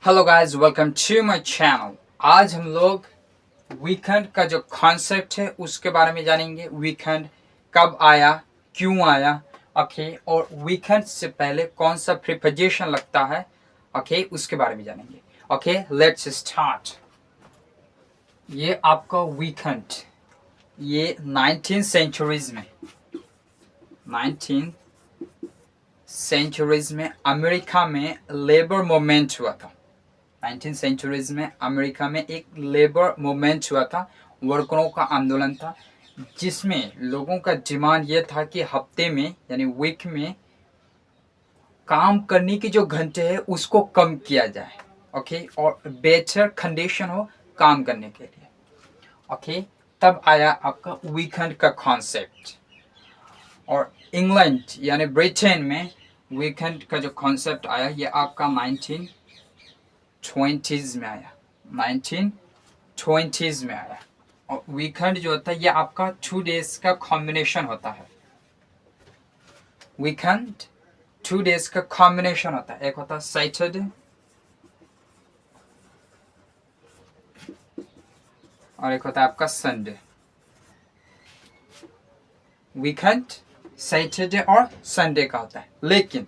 Hello guys, welcome to my channel. आज हम लोग वीकेंड का जो कॉन्सेप्ट है उसके बारे में जानेंगे। वीकेंड कब आया, क्यों आया, ओके, और वीकेंड से पहले कौन सा प्रीपोजिशन लगता है, ओके, उसके बारे में जानेंगे। Okay, let's start. ये आपका वीकेंड, ये 19 सेंचुरीज में 19 सेंचुरीज में अमेरिका में लेबर मूवमेंट हुआ था। 19 सेंचुरीज में अमेरिका में एक लेबर मूवमेंट हुआ था, वर्करों का आंदोलन था, जिसमें लोगों का डिमांड ये था कि हफ्ते में यानी वीक में काम करने की जो घंटे हैं उसको कम किया जाए, ओके, और बेटर कंडीशन हो काम करने के लिए, ओके। तब आया आपका वीकेंड का कॉन्सेप्ट। और इंग्लैंड यानी ब्रिटेन में वीकेंड का जो कॉन्सेप्ट आया ये आपका 1920s में आया, 1920s में आया। और वीकेंड जो होता है ये आपका 2 डेज का कॉम्बिनेशन होता है। वीकेंड 2 डेज का कॉम्बिनेशन होता है। एक होता है सैटरडे और एक होता है आपका संडे। वीकेंड सैटरडे और संडे का होता है, लेकिन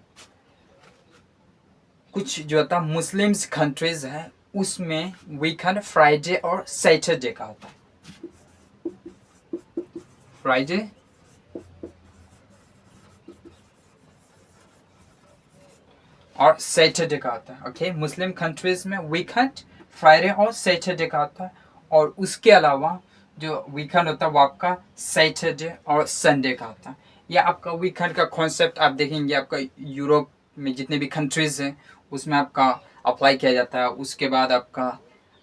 कुछ जो होता है मुस्लिम्स कंट्रीज है उसमें वीकेंड फ्राइडे और सैटरडे का होता है। फ्राइडे और सैटरडे का होता है, ओके। मुस्लिम कंट्रीज में वीकेंड फ्राइडे और सैटरडे का होता है, और उसके अलावा जो वीकेंड होता है वो आपका सैटरडे और संडे का होता है। ये आपका वीकेंड का कॉन्सेप्ट आप देखेंगे आपका यूरोप में जितने भी कंट्रीज हैं उसमें आपका अप्लाई किया जाता है। उसके बाद आपका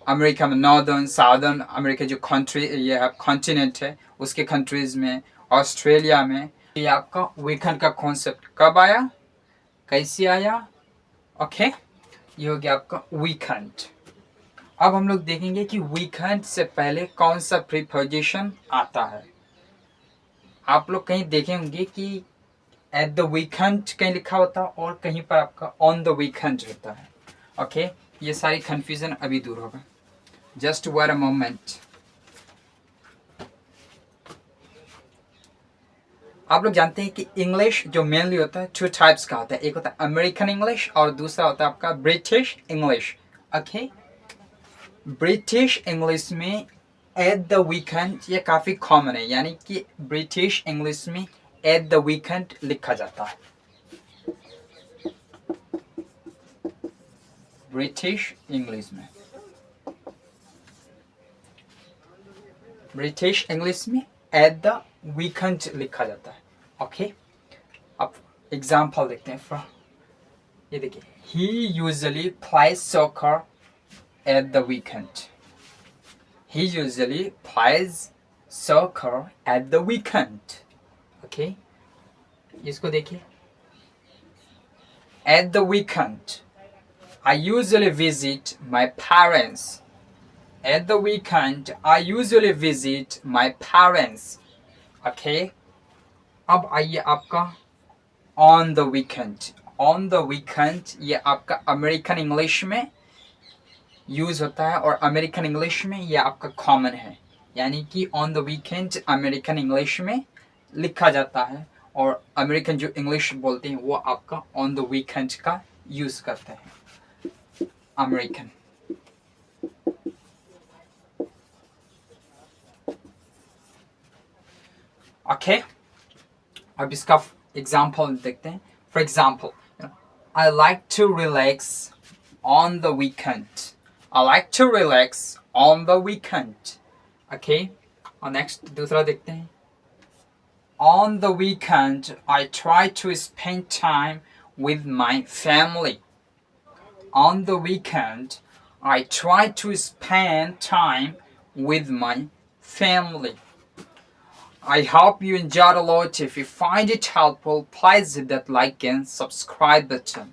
अमेरिका में नॉर्दर्न साउदर्न अमेरिका जो कंट्री ये कॉन्टिनेंट है उसके कंट्रीज में, ऑस्ट्रेलिया में ये आपका वीकेंड का कॉन्सेप्ट कब आया, कैसे आया, ओके। ये हो गया आपका वीकेंड। अब हम लोग देखेंगे कि वीकेंड से पहले कौन सा प्रीपोजिशन आता है। आप लोग कहीं देखे होंगे कि एट द वीकेंड कहीं लिखा होता है और कहीं पर आपका ऑन द वीकेंड होता है, ओके। ये सारी कंफ्यूजन अभी दूर होगा। Just wait a moment. आप लोग जानते हैं कि इंग्लिश जो मेनली होता है 2 टाइप्स का होता है। एक होता है अमेरिकन इंग्लिश और दूसरा होता है आपका British English, okay. British English में एट द वीकेंड ये काफ़ी कॉमन है, यानी कि ब्रिटिश इंग्लिश में एट द वीकेंड लिखा जाता है। ब्रिटिश इंग्लिश में एट द वीकेंड लिखा जाता है, ओके। अब एग्जाम्पल देखते हैं। ये देखिए, he usually plays soccer at the weekend. He usually plays soccer at the weekend. Okay? इसको देखिए। At the weekend, I usually visit my parents. At the weekend, I usually visit my parents. Okay? अब आइए आपका on the weekend. On the weekend ये आपका American English में use होता है और अमेरिकन इंग्लिश में ये आपका कॉमन है, यानी कि on the weekend American English में लिखा जाता है और अमेरिकन जो इंग्लिश बोलते हैं वो आपका ऑन द वीकेंड का यूज करते हैं, अमेरिकन। ओके, अब इसका एग्जाम्पल देखते हैं। For example, I like to relax on the weekend. I like to relax on the weekend. Okay, और next दूसरा देखते हैं। On the weekend, I try to spend time with my family. On the weekend, I try to spend time with my family. I hope you enjoyed a lot. If you find it helpful, please hit that like and subscribe button.